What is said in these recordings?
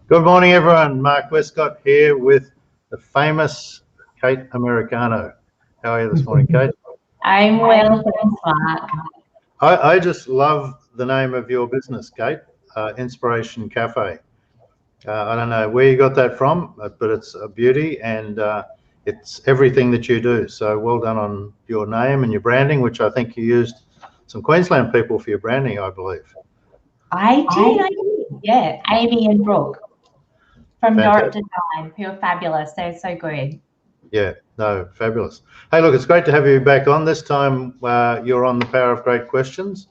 Good morning, everyone. Mark Westcott here with the famous Cate Americano. How are you this morning, Kate? I'm well, thanks, Mark. I just love the name of your business, Kate, Inspiration Cafe. I don't know where you got that from, but it's a beauty and it's everything that you do. So well done on your name and your branding, which I think you used some Queensland people for your branding, I believe. I did. Yeah, Amy and Brooke from Dorrit Fantastic. Design, who are fabulous. They're so good. Yeah, no, fabulous. Hey, look, it's great to have you back on. This time you're on the Power of Great Questions.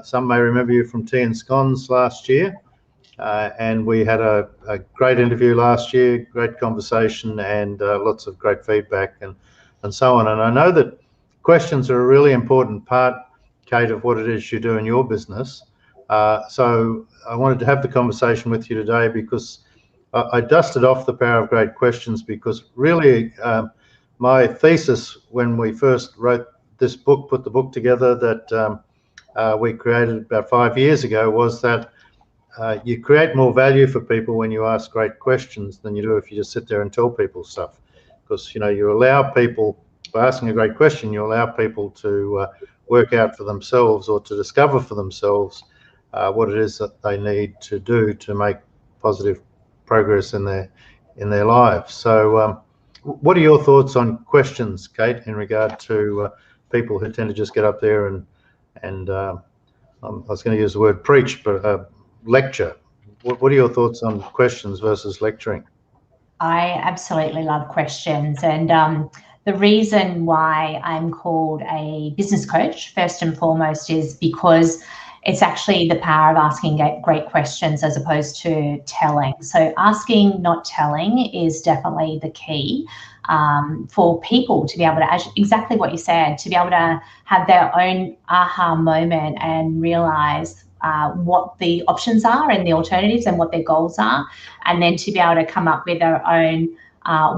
Some may remember you from Tea and Scones last year. And we had a great interview last year, great conversation, and lots of great feedback and so on. And I know that questions are a really important part, Kate, of what it is you do in your business. So I wanted to have the conversation with you today because I dusted off the Power of Great Questions because really my thesis when we first wrote this book, put the book together that we created about 5 years ago was that you create more value for people when you ask great questions than you do if you just sit there and tell people stuff. Because, you know, you allow people, by asking a great question, you allow people to work out for themselves or to discover for themselves what it is that they need to do to make positive progress in their lives. So what are your thoughts on questions, Kate, in regard to people who tend to just get up there and I was going to use the word preach, but lecture? What are your thoughts on questions versus lecturing? I absolutely love questions. And the reason why I'm called a business coach, first and foremost, is because it's actually the power of asking great questions as opposed to telling. So asking, not telling, is definitely the key for people to be able to, exactly what you said, to be able to have their own aha moment and realize what the options are and the alternatives and what their goals are, and then to be able to come up with their own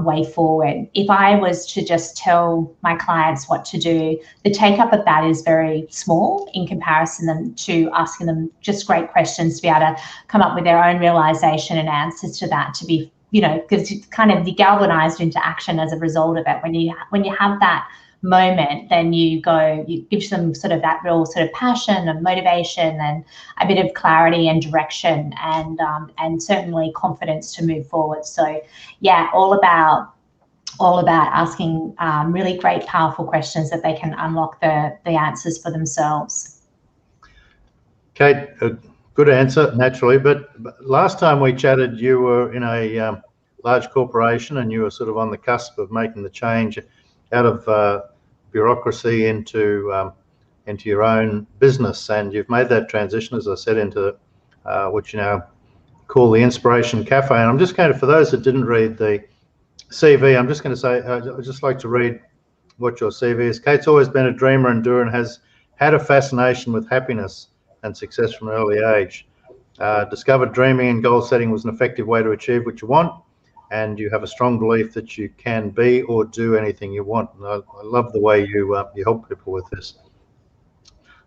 way forward. If I was to just tell my clients what to do, the take up of that is very small in comparison to asking them just great questions to be able to come up with their own realization and answers to that, to be, you know, because it's kind of galvanized into action as a result of it. When you have that moment, then you give them sort of that real sort of passion and motivation and a bit of clarity and direction and certainly confidence to move forward. So yeah, all about asking really great, powerful questions that they can unlock the answers for themselves. Kate, a good answer, naturally, but last time we chatted, you were in a large corporation and you were sort of on the cusp of making the change out of bureaucracy into your own business, and you've made that transition, as I said, into what you now call the Inspiration Cafe. And I'm just going to, for those that didn't read the CV, I'm just going to say, I'd just like to read what your CV is. Kate's always been a dreamer and doer and has had a fascination with happiness and success from an early age. Discovered dreaming and goal setting was an effective way to achieve what you want, and you have a strong belief that you can be or do anything you want. And I love the way you help people with this.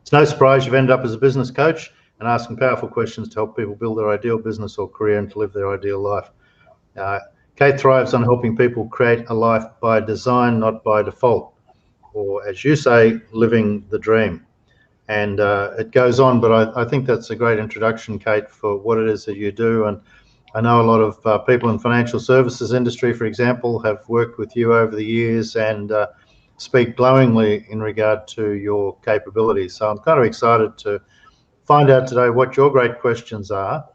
It's no surprise you've ended up as a business coach and asking powerful questions to help people build their ideal business or career and to live their ideal life. Kate thrives on helping people create a life by design, not by default, or as you say, living the dream. And it goes on, but I think that's a great introduction, Kate, for what it is that you do. And I know a lot of people in financial services industry, for example, have worked with you over the years and speak glowingly in regard to your capabilities. So I'm kind of excited to find out today what your great questions are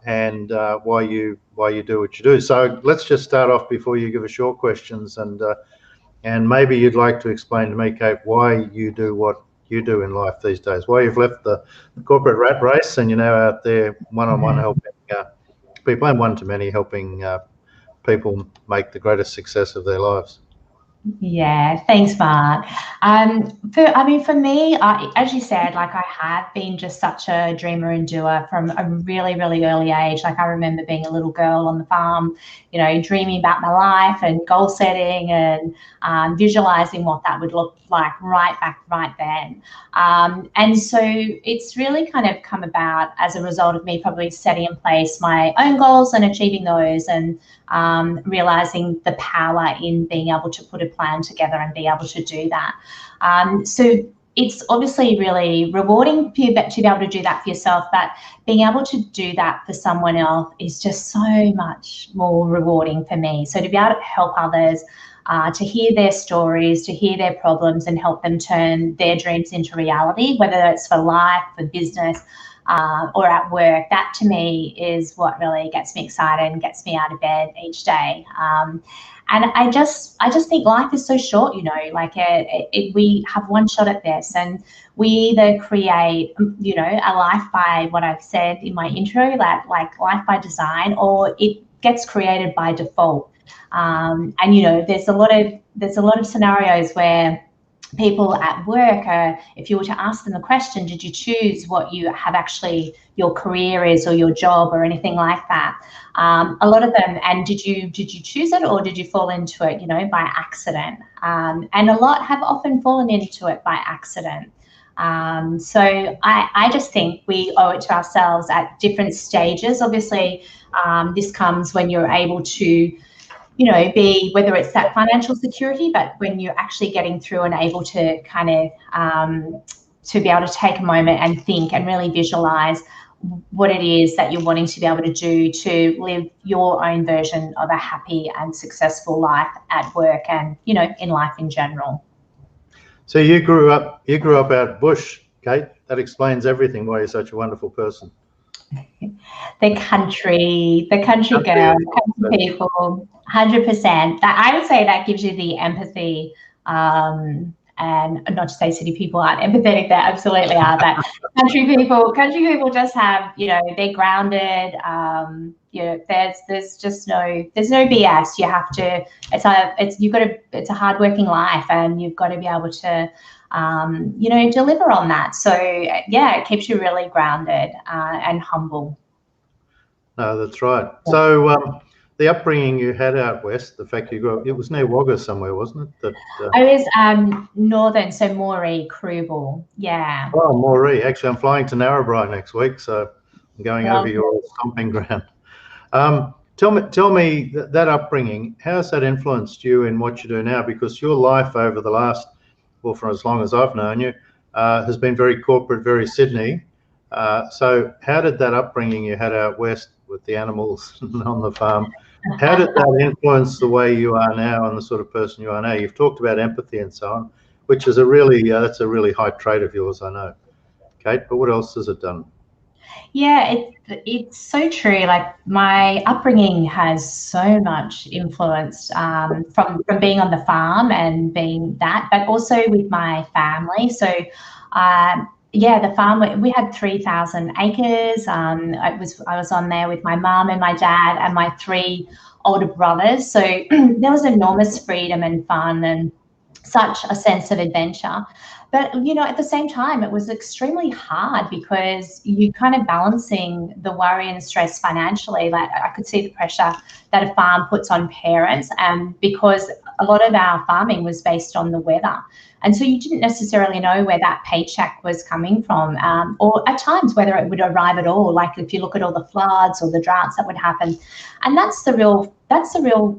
and why you do what you do. So let's just start off before you give us your questions, and maybe you'd like to explain to me, Kate, why you do what you do in life these days, why you've left the corporate rat race and you're now out there one-on-one helping people, and one-to-many helping people make the greatest success of their lives. Yeah, thanks, Mark. For me, as you said, like I have been just such a dreamer and doer from a really, really early age. Like I remember being a little girl on the farm, dreaming about my life and goal setting and visualizing what that would look like right then. And so it's really kind of come about as a result of me probably setting in place my own goals and achieving those, and realizing the power in being able to put a plan together and be able to do that. So it's obviously really rewarding to be able to do that for yourself, but being able to do that for someone else is just so much more rewarding for me. So to be able to help others, to hear their stories, to hear their problems and help them turn their dreams into reality, whether it's for life, for business, or at work, that to me is what really gets me excited and gets me out of bed each day. And I just think life is so short, like we have one shot at this, and we either create, a life by what I've said in my intro, that like life by design, or it gets created by default. And there's a lot of scenarios where people at work if you were to ask them the question, did you choose what you have actually your career is, or your job, or anything like that? A lot of them, and did you choose it, or did you fall into it, by accident? And a lot have often fallen into it by accident. So I just think we owe it to ourselves at different stages. Obviously, this comes when you're able to be, whether it's that financial security, but when you're actually getting through and able to kind of to be able to take a moment and think and really visualize what it is that you're wanting to be able to do to live your own version of a happy and successful life at work and, in life in general. So you grew up out bush, Cate. That explains everything, why you're such a wonderful person. The country girl, country people, 100%. I would say that gives you the empathy, and not to say city people aren't empathetic, they absolutely are, but country people just have, they're grounded. There's just there's no BS. You have to, it's a hardworking life, and you've got to be able to deliver on that. So yeah, it keeps you really grounded and humble. No, that's right. So the upbringing you had out west, the fact you grew up, it was near Wagga somewhere, wasn't it? I was northern, so Moree, Krubal, yeah. Oh, Moree. Actually, I'm flying to Narrabri next week, so I'm going over your stomping ground. Tell me that upbringing, how has that influenced you in what you do now? Because your life over the last, well, for as long as I've known you, has been very corporate, very Sydney. So how did that upbringing you had out west with the animals on the farm, how did that influence the way you are now and the sort of person you are now? You've talked about empathy and so on, which is that's a really high trait of yours, I know, Cate, but what else has it done? Yeah, it's so true. Like my upbringing has so much influence from being on the farm and being that, but also with my family. So yeah, the farm, we had 3,000 acres. I was on there with my mum and my dad and my 3 older brothers. So there was enormous freedom and fun and such a sense of adventure. But, at the same time, it was extremely hard because you're kind of balancing the worry and stress financially. Like I could see the pressure that a farm puts on parents, and because a lot of our farming was based on the weather. And so you didn't necessarily know where that paycheck was coming from, or at times whether it would arrive at all. Like if you look at all the floods or the droughts that would happen, and that's the real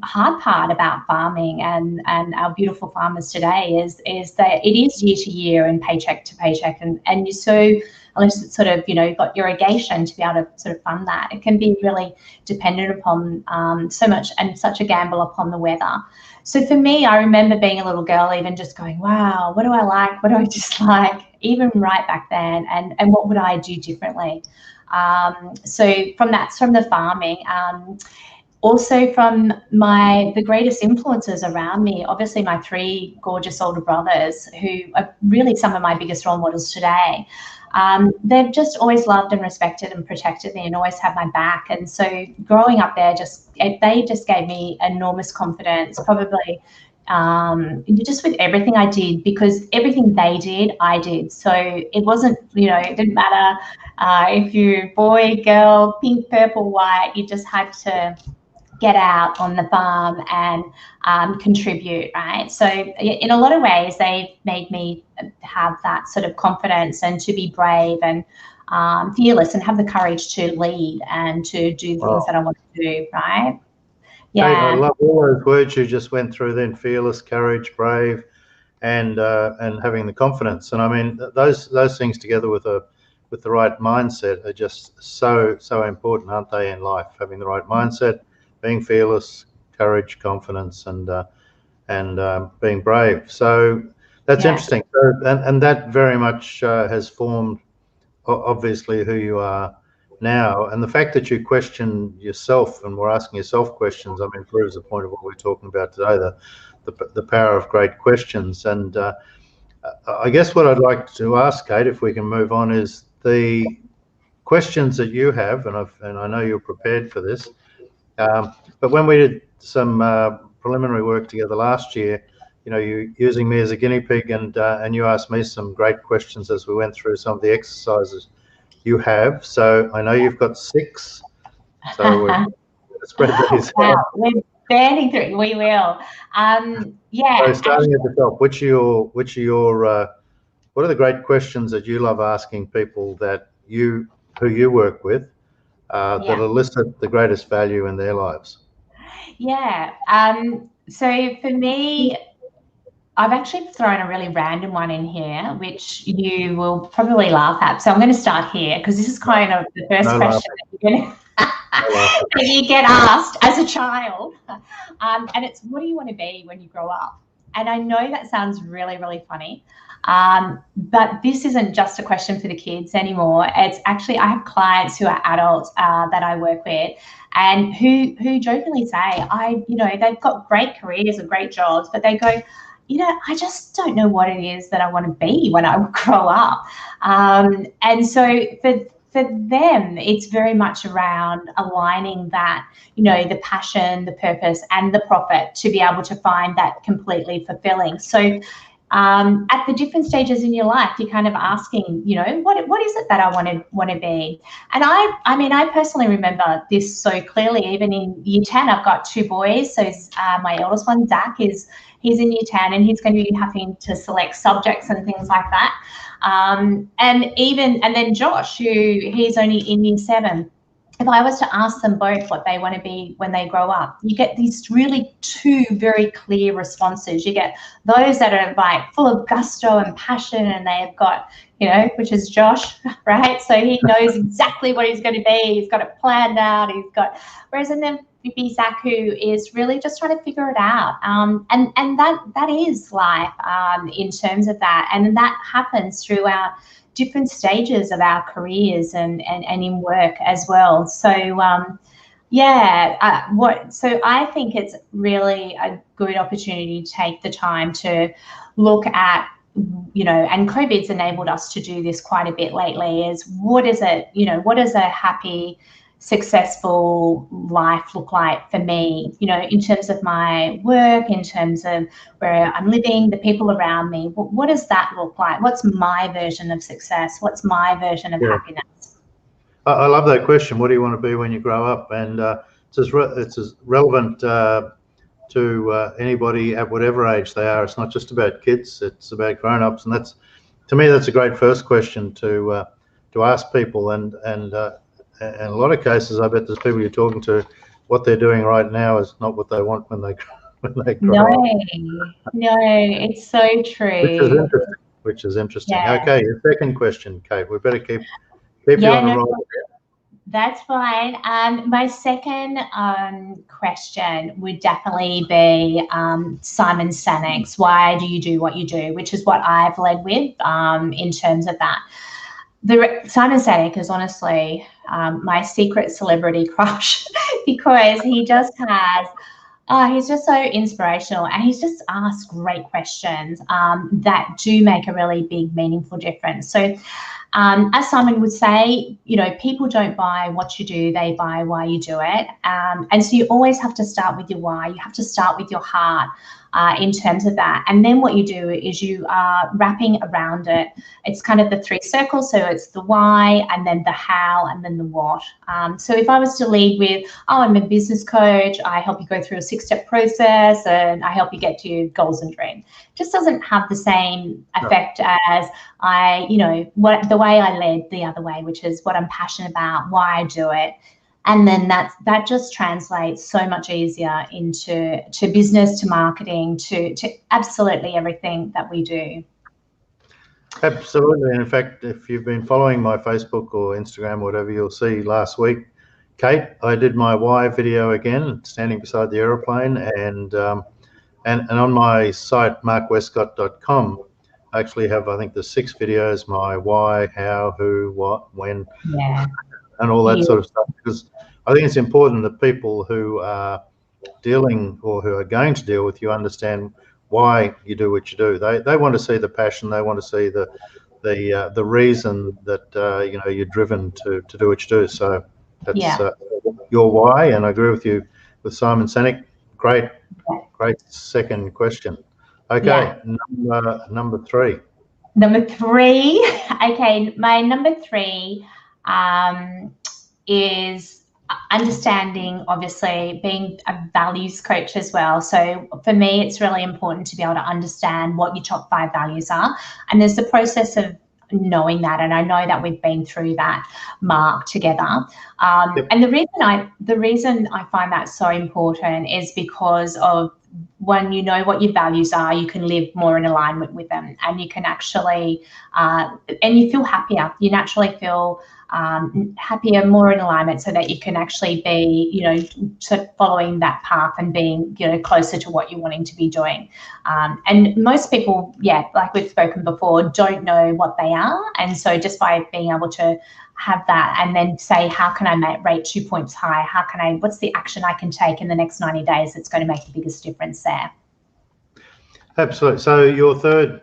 hard part about farming and our beautiful farmers today is that it is year to year and paycheck to paycheck, and you so unless it's sort of got irrigation to be able to sort of fund that, it can be really dependent upon so much and such a gamble upon the weather. So for me, I remember being a little girl, even just going, wow, what do I like? What do I dislike? Even right back then, and what would I do differently? So from the farming, also from the greatest influences around me, obviously my 3 gorgeous older brothers, who are really some of my biggest role models today. They've just always loved and respected and protected me and always had my back. And so growing up there, they just gave me enormous confidence, probably just with everything I did, because everything they did, I did. So it wasn't, it didn't matter if you're boy, girl, pink, purple, white, you just had to get out on the farm and contribute, right? So in a lot of ways, they've made me have that sort of confidence and to be brave and fearless and have the courage to lead and to do things that I want to do, right? Yeah. Kate, I love all those words you just went through then: fearless, courage, brave, and having the confidence. And I mean, those things together with the right mindset are just so important, aren't they, in life? Having the right mindset, being fearless, courage, confidence, and being brave. So that's interesting. So, and that very much has formed, obviously, who you are now. And the fact that you question yourself and we're asking yourself questions, I mean, proves the point of what we're talking about today, the power of great questions. And I guess what I'd like to ask, Kate, if we can move on, is the questions that you have, and I know you're prepared for this, but when we did some preliminary work together last year, you using me as a guinea pig, and you asked me some great questions as we went through some of the exercises you have. So I know you've got 6. So we're going to spread these out. We're banding through. We will. So starting at the top, what are the great questions that you love asking people who you work with that elicit the greatest value in their lives? Yeah. So for me, I've actually thrown a really random one in here, which you will probably laugh at. So I'm going to start here because this is kind of the first question that you get asked as a child. And it's, what do you want to be when you grow up? And I know that sounds really, really funny. But this isn't just a question for the kids anymore. It's actually, I have clients who are adults that I work with and who jokingly say, they've got great careers and great jobs, but they go, I just don't know what it is that I want to be when I grow up. And so for them, it's very much around aligning that, the passion, the purpose, and the profit to be able to find that completely fulfilling. So at the different stages in your life, you're kind of asking, what is it that I want to be? And I personally remember this so clearly. Even in year 10, I've got 2 boys. So my eldest one, Zach, he's in year 10 and he's going to be having to select subjects and things like that. And then Josh, he's only in year 7. If I was to ask them both what they want to be when they grow up, you get these really 2 very clear responses. You get those that are like full of gusto and passion, and they've got, which is Josh, right? So he knows exactly what he's going to be. He's got it planned out. Whereas in then Zach, who is really just trying to figure it out. And that is life in terms of that. And that happens throughout different stages of our careers and in work as well. So so I think it's really a good opportunity to take the time to look at, and COVID's enabled us to do this quite a bit lately, is what is it, what does a happy, successful life look like for me, in terms of my work, in terms of where I'm living, the people around me. What does that look like? What's my version of success? What's my version of happiness? I love that question. What do you want to be when you grow up? And it's as relevant to anybody at whatever age they are. It's not just about kids, it's about grown-ups. And to me, that's a great first question to ask people. And in a lot of cases, I bet there's people you're talking to, what they're doing right now is not what they want when they grow up. No, it's so true. Which is interesting. Yeah. Okay, your second question, Kate. We better keep you on the roll. That's fine. My second question would definitely be Simon Sinek's "Why do you do what you do?" which is what I've led with in terms of that. Simon Sinek is honestly my secret celebrity crush because he just has, he's just so inspirational, and he's just asked great questions that do make a really big, meaningful difference. So as Simon would say, people don't buy what you do, they buy why you do it. And so you always have to start with your why. You have to start with your heart. in terms of that. And then what you do is you are wrapping around it. It's kind of the 3 circles. So it's the why, and then the how, and then the what. So if I was to lead with, oh, I'm a business coach, I help you go through a 6-step process, and I help you get to your goals and dreams, just doesn't have the same effect as the way I led the other way, which is what I'm passionate about, why I do it. And then that just translates so much easier into business, to marketing, to absolutely everything that we do. Absolutely. And in fact, if you've been following my Facebook or Instagram or whatever, you'll see last week, Kate, I did my why video again, standing beside the aeroplane, and on my site, markwestcott.com, I actually have, I think, the 6 videos, my why, how, who, what, when, and all that sort of stuff, because I think it's important that people who are dealing or who are going to deal with you understand why you do what you do. They want to see the passion. They want to see the reason that you're driven to do what you do. So that's your why, and I agree with you with Simon Sinek. Great second question. Okay, number 3. Number 3. Okay, my number 3 is understanding, obviously, being a values coach as well. So for me, it's really important to be able to understand what your top 5 values are. And there's the process of knowing that, and I know that we've been through that, Mark, together. And the reason I find that so important is because of, when you know what your values are, you can live more in alignment with them, and you can actually and you feel happier. You naturally feel happier, more in alignment, so that you can actually be, sort of following that path and being, closer to what you're wanting to be doing. And most people, like we've spoken before, don't know what they are. And so just by being able to have that, and then say, how can I rate 2 points high? What's the action I can take in the next 90 days that's going to make the biggest difference there? Absolutely. So your third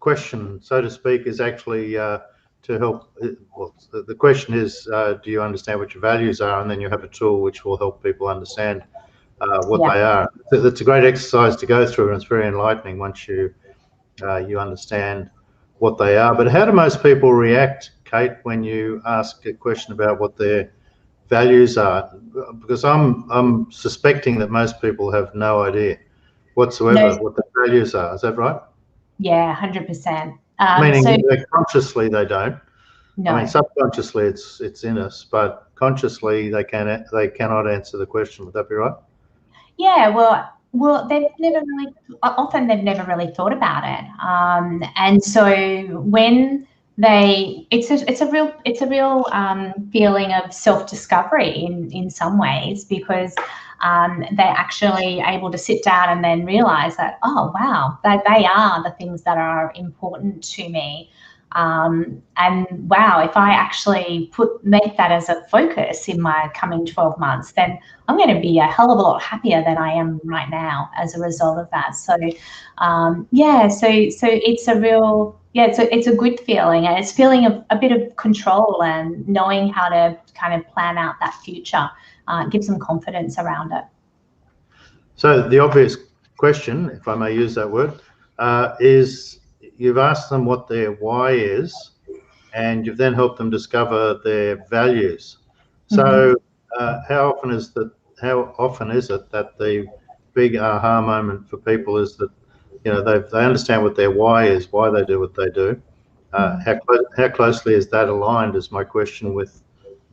question, so to speak, is actually to help. Well, the question is, do you understand what your values are? And then you have a tool which will help people understand what they are. It's a great exercise to go through, and it's very enlightening once you understand what they are. But how do most people react, Kate, when you ask a question about what their values are? Because I'm suspecting that most people have no idea whatsoever what their values are. Is that right? Yeah, 100%. Meaning consciously they don't. No. I mean, subconsciously it's in us, but consciously they cannot answer the question. Would that be right? Yeah. Well, they've never really thought about it, and so when it's a real feeling of self-discovery in some ways, because they're actually able to sit down and then realize that, oh wow, that they are the things that are important to me. And wow, if I actually make that as a focus in my coming 12 months, then I'm going to be a hell of a lot happier than I am right now as a result of that. So, so it's a real, it's a good feeling, and it's feeling a bit of control and knowing how to kind of plan out that future. Gives them confidence around it. So the obvious question, if I may use that word, is you've asked them what their why is, and you've then helped them discover their values. So how often is it that the big aha moment for people is that they understand what their why is, why they do what they do? How closely is that aligned, is my question, with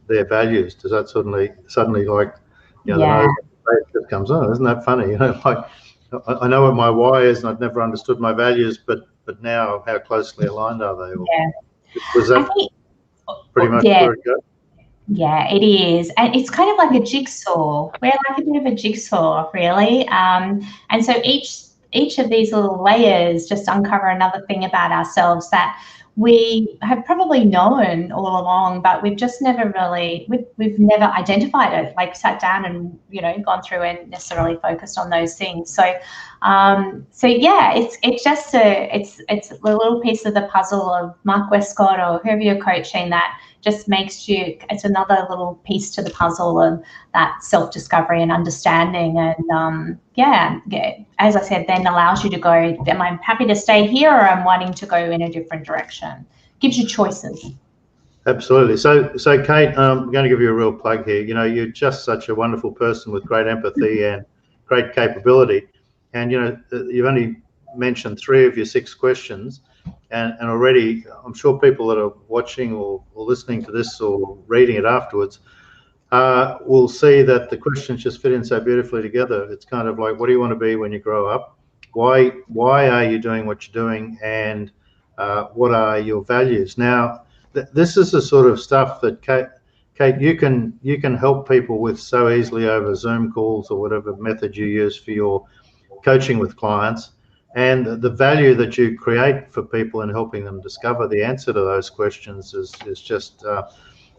their values? Does that suddenly like the nose just comes on? Isn't that funny? Like, I know what my why is, and I've never understood my values, but now how closely aligned are they? Was that pretty much where it goes? Yeah, it is. And it's kind of like a jigsaw. We're like a bit of a jigsaw, really. And so each of these little layers just uncover another thing about ourselves that we have probably known all along, but we've just never really, we've never identified it, like sat down and, gone through and necessarily focused on those things. So, it's just it's a little piece of the puzzle of Mark Westcott or whoever you're coaching that just makes you, it's another little piece to the puzzle of that self-discovery and understanding. And as I said, then allows you to go, am I happy to stay here, or I'm wanting to go in a different direction? Gives you choices. Absolutely. So Cate, I'm going to give you a real plug here. You know, you're just such a wonderful person with great empathy and great capability. And, you know, you've only mentioned 3 of your 6 questions. And already, I'm sure people that are watching or listening to this or reading it afterwards will see that the questions just fit in so beautifully together. It's kind of like, what do you want to be when you grow up? Why are you doing what you're doing? And what are your values? Now, this is the sort of stuff that Cate, you can help people with so easily over Zoom calls or whatever method you use for your coaching with clients. And the value that you create for people in helping them discover the answer to those questions is just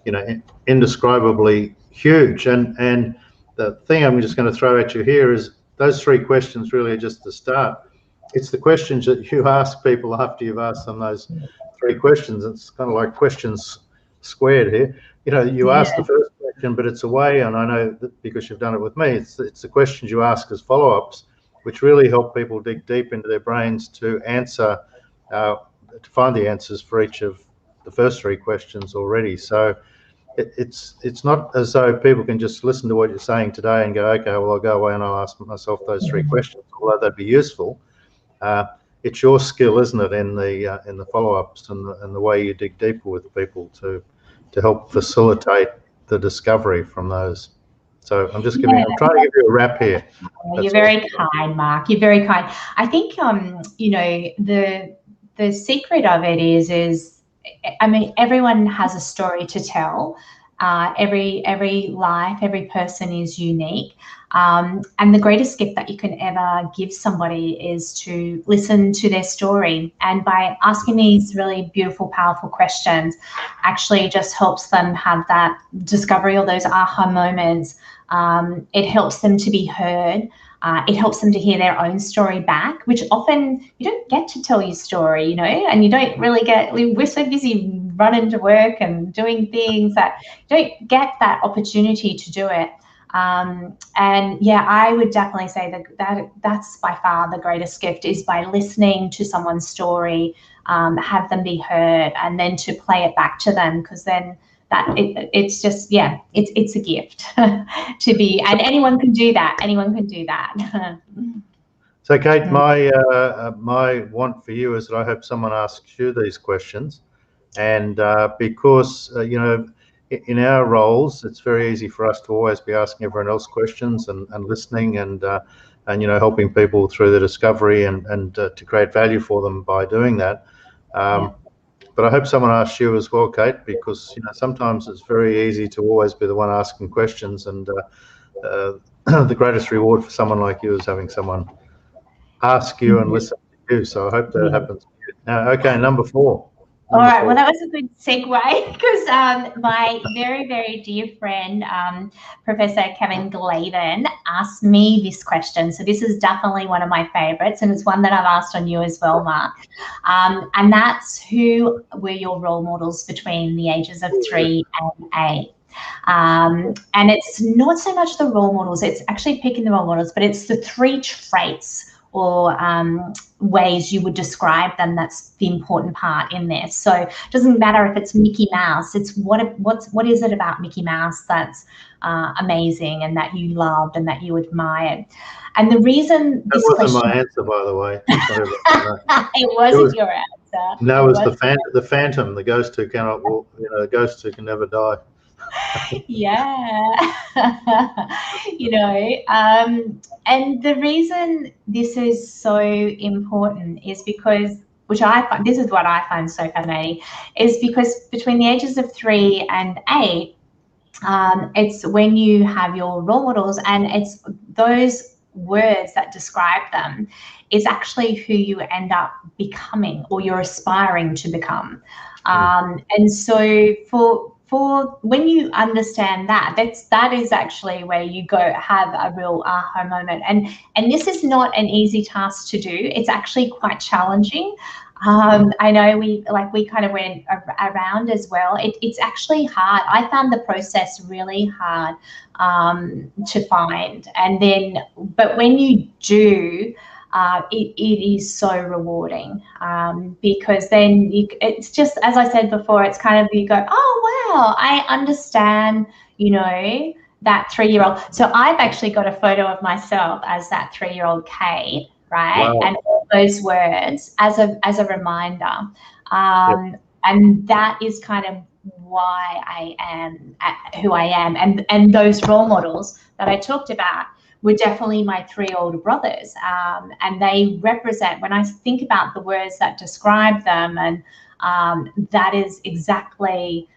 you know, indescribably huge. And the thing I'm just going to throw at you here is those 3 questions really are just the start. It's the questions that you ask people after you've asked them those 3 questions. It's kind of like questions squared here. You know, you ask the first question, but it's a way, and I know that because you've done it with me, it's the questions you ask as follow-ups, which really help people dig deep into their brains to answer, to find the answers for each of the first 3 questions already. So it's not as though people can just listen to what you're saying today and go, okay, well, I'll go away and I'll ask myself those 3 questions, although that'd be useful. It's your skill, isn't it, in the follow-ups and the way you dig deeper with people to help facilitate the discovery from those. So I'm just I'm trying to give you a wrap here. You're very kind, Mark. You're very kind. I think you know, the secret of it is I mean, everyone has a story to tell. Every life, every person is unique. And the greatest gift that you can ever give somebody is to listen to their story. And by asking these really beautiful, powerful questions, actually just helps them have that discovery or those aha moments. It helps them to be heard. It helps them to hear their own story back, which often you don't get to tell your story, you know, and you don't really we're so busy running to work and doing things that you don't get that opportunity to do it. And yeah, I would definitely say that's by far the greatest gift, is by listening to someone's story, have them be heard, and then to play it back to them, because then it's just, it's a gift to be, and anyone can do that. Anyone can do that. So Cate, my want for you is that I hope someone asks you these questions, and because you know, in our roles, it's very easy for us to always be asking everyone else questions and listening and you know, helping people through the discovery and to create value for them by doing that. But I hope someone asks you as well, Cate, because you know, sometimes it's very easy to always be the one asking questions, and the greatest reward for someone like you is having someone ask you and listen to you. So I hope that happens. Now, okay, number 4. All right, well, that was a good segue, because my very, very dear friend, Professor Kevin Hughenden, asked me this question. So this is definitely one of my favorites, and it's one that I've asked on you as well, Mark. And that's, who were your role models between the ages of 3 and 8? And it's not so much the role models, it's actually picking the role models, but it's the 3 traits or ways you would describe them. That's the important part in this. So it doesn't matter if it's Mickey Mouse, it's what is it about Mickey Mouse that's amazing and that you loved and that you admired. And the reason this wasn't my answer, by the way. It wasn't your answer. No, it was the Phantom, the ghost who cannot walk, you know, the ghost who can never die. Yeah. You know, and the reason this is so important is because, which I find, this is what I find so fascinating, is because between the ages of 3 and 8, it's when you have your role models, and it's those words that describe them is actually who you end up becoming, or you're aspiring to become. And so for when you understand that is actually where you go have a real aha moment. And this is not an easy task to do. It's actually quite challenging. I know we kind of went around as well. It's actually hard. I found the process really hard to find, and then but when you do, it is so rewarding because then it's just, as I said before, it's kind of, you go, oh wow, I understand, that 3-year-old. So I've actually got a photo of myself as that 3-year-old Cate, right? Wow. And all those words as a reminder. Yep. And that is kind of why I am who I am. And those role models that I talked about were definitely my 3 older brothers. And they represent, when I think about the words that describe them, and that is exactly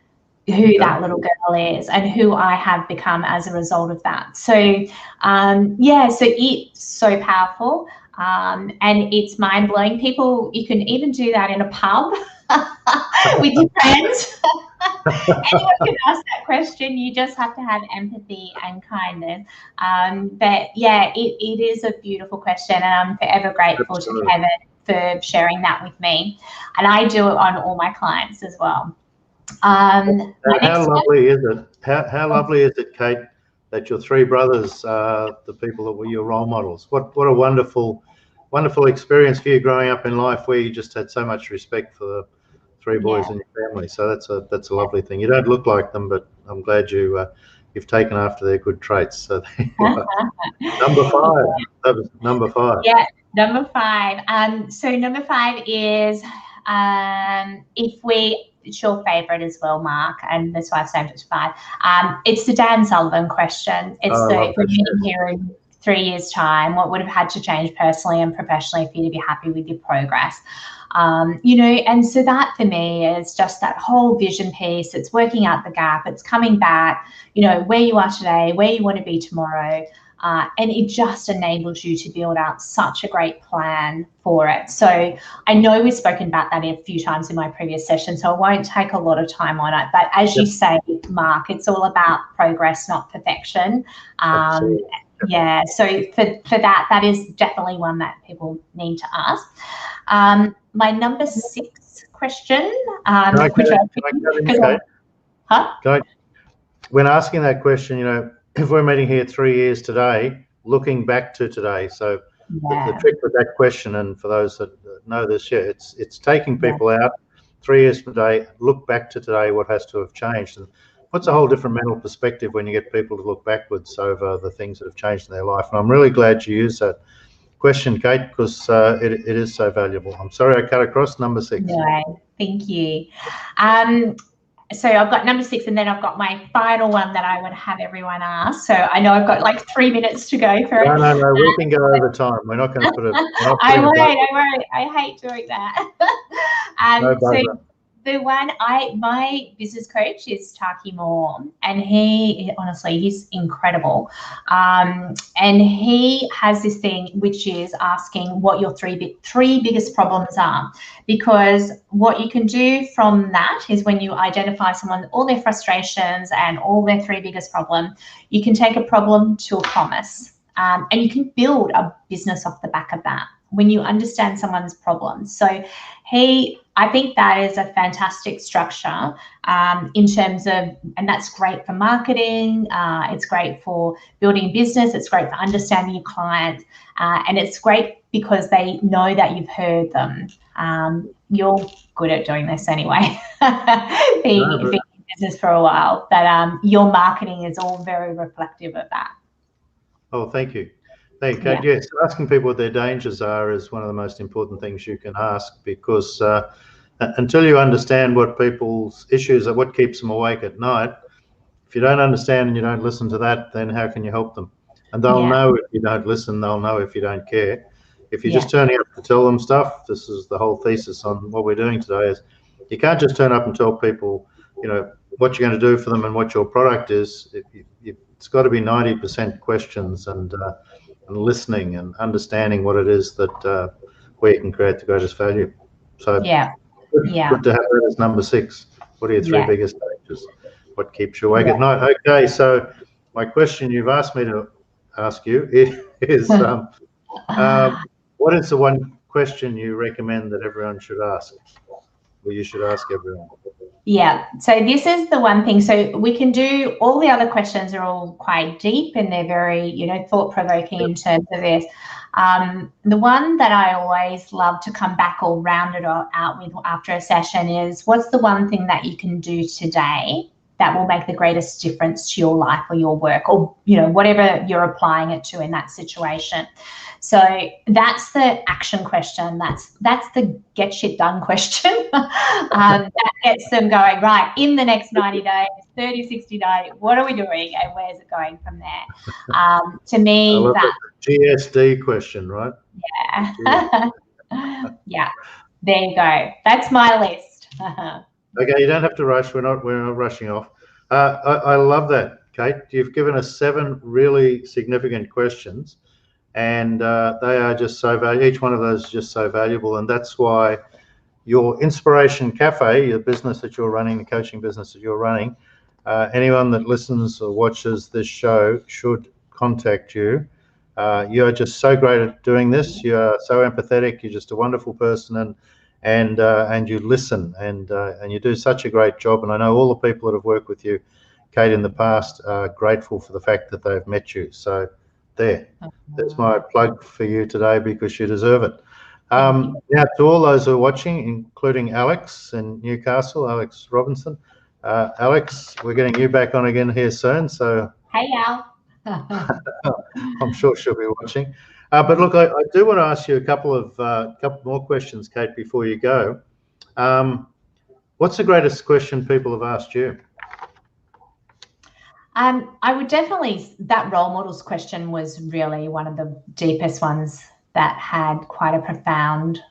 who that little girl is and who I have become as a result of that. So yeah, so it's so powerful, and it's mind-blowing. People, you can even do that in a pub with your friends. Anyone can ask that question. You just have to have empathy and kindness. But yeah, it is a beautiful question, and I'm forever grateful to Kevin for sharing that with me. And I do it on all my clients as well. How lovely is it? How lovely is it, Cate, that your 3 brothers are the people that were your role models? What a wonderful experience for you growing up in life, where you just had so much respect for the 3 boys in your family. So that's a lovely thing. You don't look like them, but I'm glad you've taken after their good traits. So number 5. That was number 5. Yeah, number 5. So number 5 is it's your favourite as well, Mark, and that's why I've saved it to 5. It's the Dan Sullivan question. It's if we're meeting here in 3 years' time, what would have had to change personally and professionally for you to be happy with your progress? And so that for me is just that whole vision piece. It's working out the gap. It's coming back, where you are today, where you want to be tomorrow. And it just enables you to build out such a great plan for it. So I know we've spoken about that a few times in my previous session, so I won't take a lot of time on it. But as you say, Mark, it's all about progress, not perfection. Yeah, so for that is definitely one that people need to ask. My number 6 question, when asking that question, if we're meeting here 3 years today, looking back to today. So the trick with that question, and for those that know this, it's taking people out 3 years from today, look back to today, what has to have changed. And what's a whole different mental perspective when you get people to look backwards over the things that have changed in their life. And I'm really glad you used that question, Cate, because it is so valuable. I'm sorry I cut across number 6. No, thank you. So I've got number 6, and then I've got my final one that I would have everyone ask. So I know I've got like 3 minutes to go for it. No, we can go over time. We're not going to put it. I won't. I hate doing that. No so the one, my business coach is Taki Moore, and he's incredible. And he has this thing which is asking what your three biggest problems are, because what you can do from that is when you identify someone, all their frustrations and all their 3 biggest problems, you can take a problem to a promise, and you can build a business off the back of that when you understand someone's problems. So I think that is a fantastic structure in terms of, and that's great for marketing. It's great for building business. It's great for understanding your client. And it's great because they know that you've heard them. You're good at doing this anyway, being in business for a while, but your marketing is all very reflective of that. Oh, thank you. Thank you, Cate. Yes, asking people what their dangers are is one of the most important things you can ask, because until you understand what people's issues are, what keeps them awake at night, if you don't understand and you don't listen to that, then how can you help them? And they'll know if you don't listen, they'll know if you don't care. If you're just turning up to tell them stuff, this is the whole thesis on what we're doing today, is you can't just turn up and tell people, what you're going to do for them and what your product is. It's got to be 90% questions and listening and understanding what it is that where you can create the greatest value. So good to have that as number 6. What are your 3 biggest dangers? What keeps you awake at night? Okay, so my question you've asked me to ask you is what is the one question you recommend that everyone should ask, or you should ask everyone? Yeah, so this is the one thing. So we can do, all the other questions are all quite deep and they're very, you know, thought-provoking in terms of this. The one that I always love to come back or round it out with after a session is, what's the one thing that you can do today that will make the greatest difference to your life or your work, or, you know, whatever you're applying it to in that situation. So that's the action question. That's the get shit done question. That gets them going, right, in the next 90 days, 30, 60 days, what are we doing and where's it going from there? To me, I love that GSD question, right? Yeah. Yeah, there you go. That's my list. Okay, you don't have to rush. We're not rushing off. I love that, Kate. You've given us 7 really significant questions, and they are just so valuable. Each one of those is just so valuable, and that's why your Inspiration Cafe, your business that you're running, the coaching business that you're running, anyone that listens or watches this show should contact you. You are just so great at doing this. You are so empathetic. You're just a wonderful person, and you listen, and you do such a great job. And I know all the people that have worked with you, Kate, in the past are grateful for the fact that they've met you. So that's my plug for you today, because you deserve it. Now, to all those who are watching, including Alex in Newcastle, Alex Robinson. Alex, we're getting you back on again here soon. So Hey, Al. I'm sure she'll be watching. But look, I do want to ask you a couple more questions, Kate, before you go. What's the greatest question people have asked you? I would definitely, that role models question was really one of the deepest ones that had quite a profound,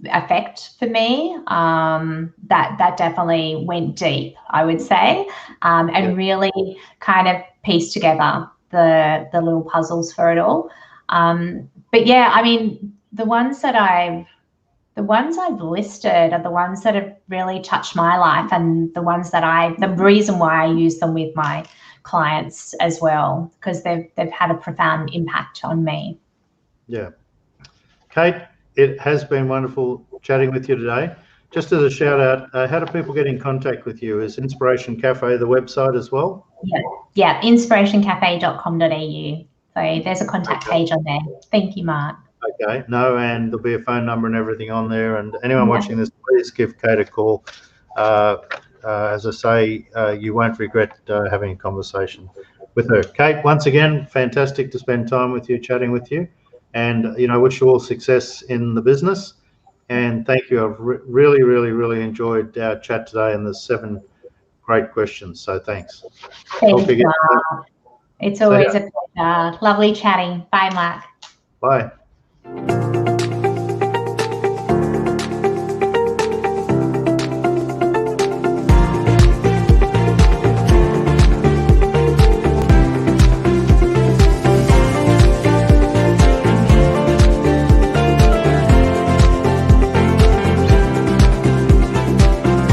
effect for me. That definitely went deep, I would say, and really kind of pieced together the little puzzles for it all. But yeah, I mean, the ones I've listed are the ones that have really touched my life, and the ones that the reason why I use them with my clients as well, because they've had a profound impact on me. Yeah. Kate, it has been wonderful chatting with you today. Just as a shout out, how do people get in contact with you? Is Inspiration Cafe the website as well? Yeah, inspirationcafe.com.au. So there's a contact page on there. Thank you, Mark. Okay, and there'll be a phone number and everything on there. And anyone watching this, please give Kate a call. As I say, you won't regret having a conversation with her. Kate, once again, fantastic to spend time with you, chatting with you. And, you know, wish you all success in the business. And thank you. I've really, really, really enjoyed our chat today, and there's 7 great questions. So thanks. Thanks, Mark. It's always a pleasure. Lovely chatting. Bye, Mark. Bye.